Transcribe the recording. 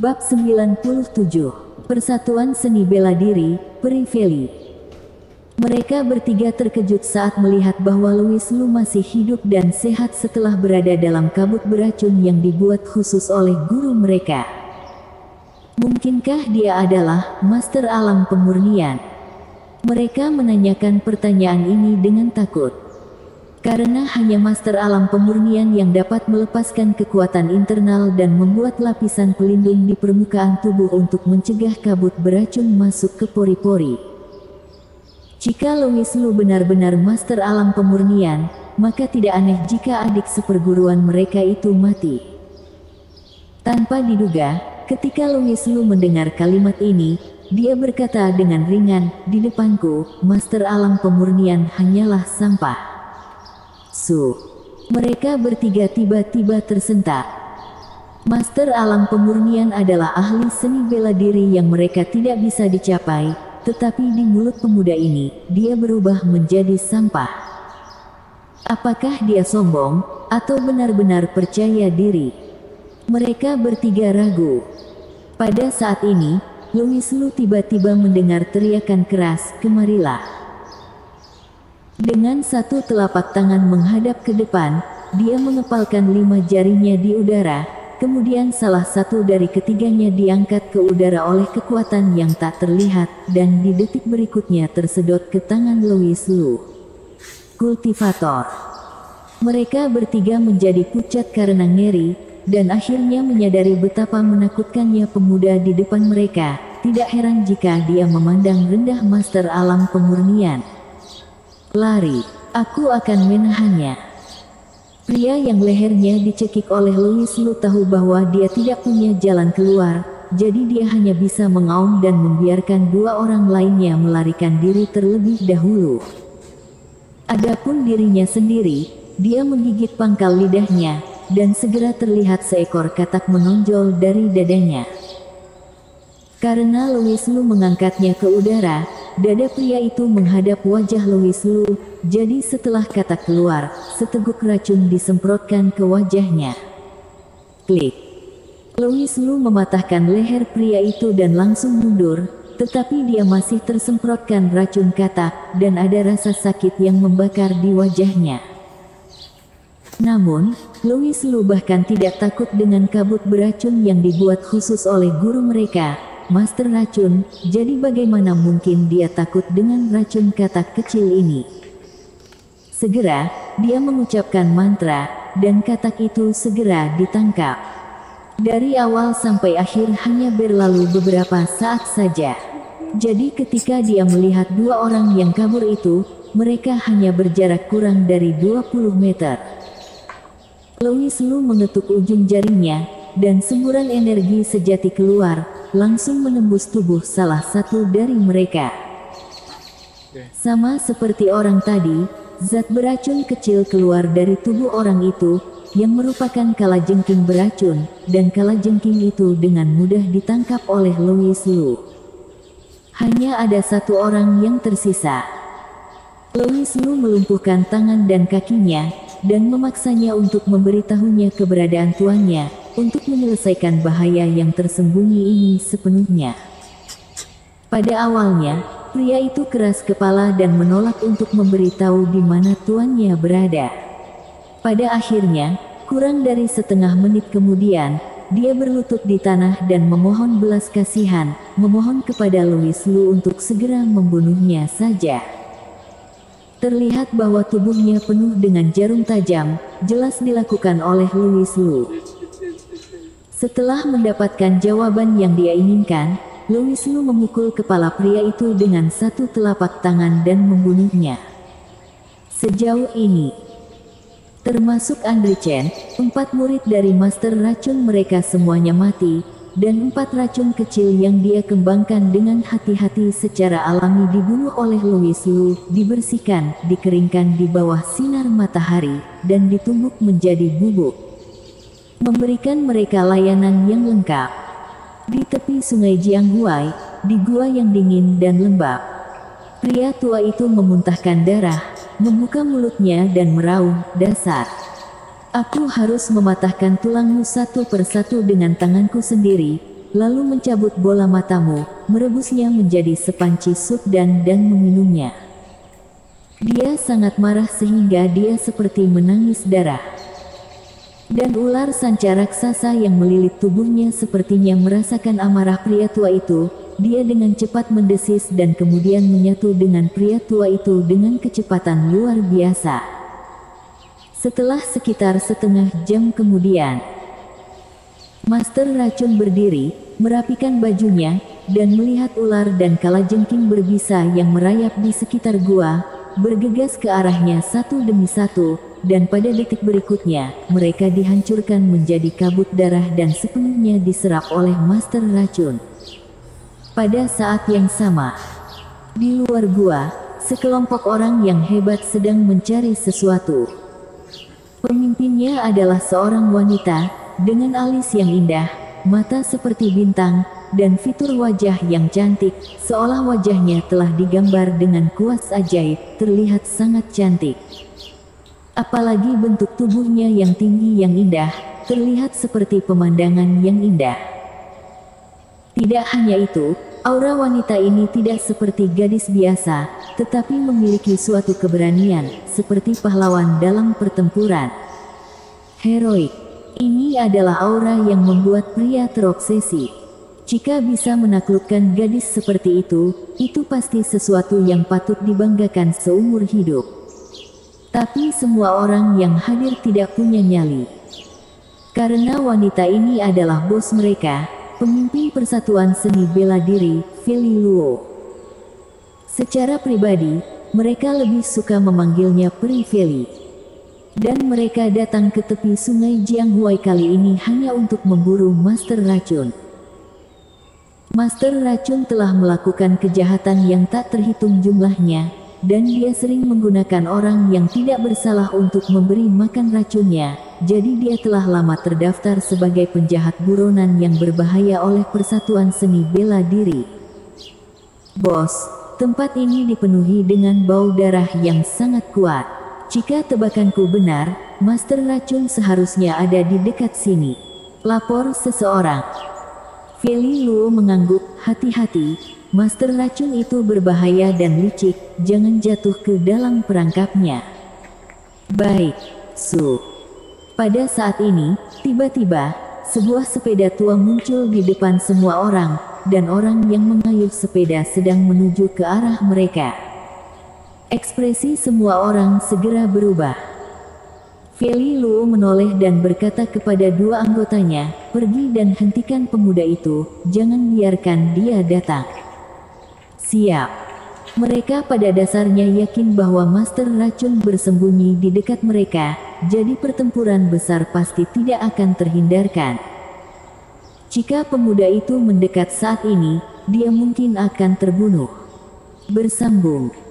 Bab 97. Persatuan Seni Bela Diri, Periveli. Mereka bertiga terkejut saat melihat bahwa Louis Lu masih hidup dan sehat setelah berada dalam kabut beracun yang dibuat khusus oleh guru mereka. Mungkinkah dia adalah Master Alam Pemurnian? Mereka menanyakan pertanyaan ini dengan takut. Karena hanya Master Alam Pemurnian yang dapat melepaskan kekuatan internal dan membuat lapisan pelindung di permukaan tubuh untuk mencegah kabut beracun masuk ke pori-pori. Jika Louis Lu benar-benar Master Alam Pemurnian, maka tidak aneh jika adik seperguruan mereka itu mati. Tanpa diduga, ketika Louis Lu mendengar kalimat ini, dia berkata dengan ringan, "Di depanku, Master Alam Pemurnian hanyalah sampah." Mereka bertiga tiba-tiba tersentak. Master Alam Pemurnian adalah ahli seni bela diri yang mereka tidak bisa dicapai, tetapi di mulut pemuda ini, dia berubah menjadi sampah. Apakah dia sombong, atau benar-benar percaya diri? Mereka bertiga ragu. Pada saat ini, Louis Lu tiba-tiba mendengar teriakan keras, "Kemarilah!" Dengan satu telapak tangan menghadap ke depan, dia mengepalkan 5 jarinya di udara, kemudian salah satu dari ketiganya diangkat ke udara oleh kekuatan yang tak terlihat, dan di detik berikutnya tersedot ke tangan Louis Lu. Kultivator. Mereka bertiga menjadi pucat karena ngeri, dan akhirnya menyadari betapa menakutkannya pemuda di depan mereka. Tidak heran jika dia memandang rendah Master Alam Pemurnian. "Lari, aku akan menahannya." Pria yang lehernya dicekik oleh Louis Lu tahu bahwa dia tidak punya jalan keluar, jadi dia hanya bisa mengaum dan membiarkan 2 orang lainnya melarikan diri terlebih dahulu. Adapun dirinya sendiri, dia menggigit pangkal lidahnya, dan segera terlihat seekor katak menonjol dari dadanya. Karena Louis Lu mengangkatnya ke udara, dada pria itu menghadap wajah Louis Lu, jadi setelah katak keluar, seteguk racun disemprotkan ke wajahnya. Klik. Louis Lu mematahkan leher pria itu dan langsung mundur, tetapi dia masih tersemprotkan racun katak, dan ada rasa sakit yang membakar di wajahnya. Namun, Louis Lu bahkan tidak takut dengan kabut beracun yang dibuat khusus oleh guru mereka, Master Racun, jadi bagaimana mungkin dia takut dengan racun katak kecil ini? Segera, dia mengucapkan mantra, dan katak itu segera ditangkap. Dari awal sampai akhir hanya berlalu beberapa saat saja. Jadi ketika dia melihat 2 orang yang kabur itu, mereka hanya berjarak kurang dari 20 meter. Louis Lu mengetuk ujung jarinya, dan semburan energi sejati keluar, langsung menembus tubuh salah satu dari mereka. Sama seperti orang tadi, zat beracun kecil keluar dari tubuh orang itu, yang merupakan kalajengking beracun, dan kalajengking itu dengan mudah ditangkap oleh Louis Lu. Hanya ada 1 orang yang tersisa. Louis Lu melumpuhkan tangan dan kakinya, dan memaksanya untuk memberitahunya keberadaan tuannya, untuk menyelesaikan bahaya yang tersembunyi ini sepenuhnya. Pada awalnya, pria itu keras kepala dan menolak untuk memberitahu di mana tuannya berada. Pada akhirnya, kurang dari setengah menit kemudian, dia berlutut di tanah dan memohon belas kasihan, memohon kepada Louis Lu untuk segera membunuhnya saja. Terlihat bahwa tubuhnya penuh dengan jarum tajam, jelas dilakukan oleh Louis Lu. Setelah mendapatkan jawaban yang dia inginkan, Louis Lu memukul kepala pria itu dengan 1 telapak tangan dan membunuhnya. Sejauh ini, termasuk Andre Chen, 4 murid dari Master Racun mereka semuanya mati, dan 4 racun kecil yang dia kembangkan dengan hati-hati secara alami dibunuh oleh Louis Lu, dibersihkan, dikeringkan di bawah sinar matahari, dan ditumbuk menjadi bubuk. Memberikan mereka layanan yang lengkap. Di tepi sungai Jianghuai, di gua yang dingin dan lembab, pria tua itu memuntahkan darah, membuka mulutnya dan meraung, "Dasar! Aku harus mematahkan tulangmu satu persatu dengan tanganku sendiri, lalu mencabut bola matamu, merebusnya menjadi sepanci sup dan meminumnya. Dia sangat marah sehingga dia seperti menangis darah. Dan ular sanca raksasa yang melilit tubuhnya sepertinya merasakan amarah pria tua itu. Dia dengan cepat mendesis dan kemudian menyatu dengan pria tua itu dengan kecepatan luar biasa. Setelah sekitar setengah jam kemudian, Master Racun berdiri, merapikan bajunya, dan melihat ular dan kalajengking berbisa yang merayap di sekitar gua, bergegas ke arahnya satu demi satu, dan pada detik berikutnya, mereka dihancurkan menjadi kabut darah dan sepenuhnya diserap oleh Master Racun. Pada saat yang sama, di luar gua, sekelompok orang yang hebat sedang mencari sesuatu. Pemimpinnya adalah seorang wanita, dengan alis yang indah, mata seperti bintang, dan fitur wajah yang cantik, seolah wajahnya telah digambar dengan kuas ajaib, terlihat sangat cantik. Apalagi bentuk tubuhnya yang tinggi yang indah, terlihat seperti pemandangan yang indah. Tidak hanya itu, aura wanita ini tidak seperti gadis biasa, tetapi memiliki suatu keberanian, seperti pahlawan dalam pertempuran. Heroik. Ini adalah aura yang membuat pria terobsesi. Jika bisa menaklukkan gadis seperti itu pasti sesuatu yang patut dibanggakan seumur hidup. Tapi semua orang yang hadir tidak punya nyali. Karena wanita ini adalah bos mereka, pemimpin Persatuan Seni Bela Diri, Feli Luo. Secara pribadi, mereka lebih suka memanggilnya Pri Feli. Dan mereka datang ke tepi sungai Jianghuai kali ini hanya untuk memburu Master Racun. Master Racun telah melakukan kejahatan yang tak terhitung jumlahnya, dan dia sering menggunakan orang yang tidak bersalah untuk memberi makan racunnya, jadi dia telah lama terdaftar sebagai penjahat buronan yang berbahaya oleh Persatuan Seni Bela Diri. Bos, tempat ini dipenuhi dengan bau darah yang sangat kuat. Jika tebakanku benar, Master Racun seharusnya ada di dekat sini. Lapor seseorang. Feli Luo mengangguk, hati-hati, Master Racun itu berbahaya dan licik, jangan jatuh ke dalam perangkapnya. Baik, Su. Pada saat ini, tiba-tiba, sebuah sepeda tua muncul di depan semua orang, dan orang yang mengayuh sepeda sedang menuju ke arah mereka. Ekspresi semua orang segera berubah. Feli Luo menoleh dan berkata kepada dua anggotanya, pergi dan hentikan pemuda itu, jangan biarkan dia datang. Siap. Mereka pada dasarnya yakin bahwa Master Racun bersembunyi di dekat mereka, jadi pertempuran besar pasti tidak akan terhindarkan. Jika pemuda itu mendekat saat ini, dia mungkin akan terbunuh. Bersambung.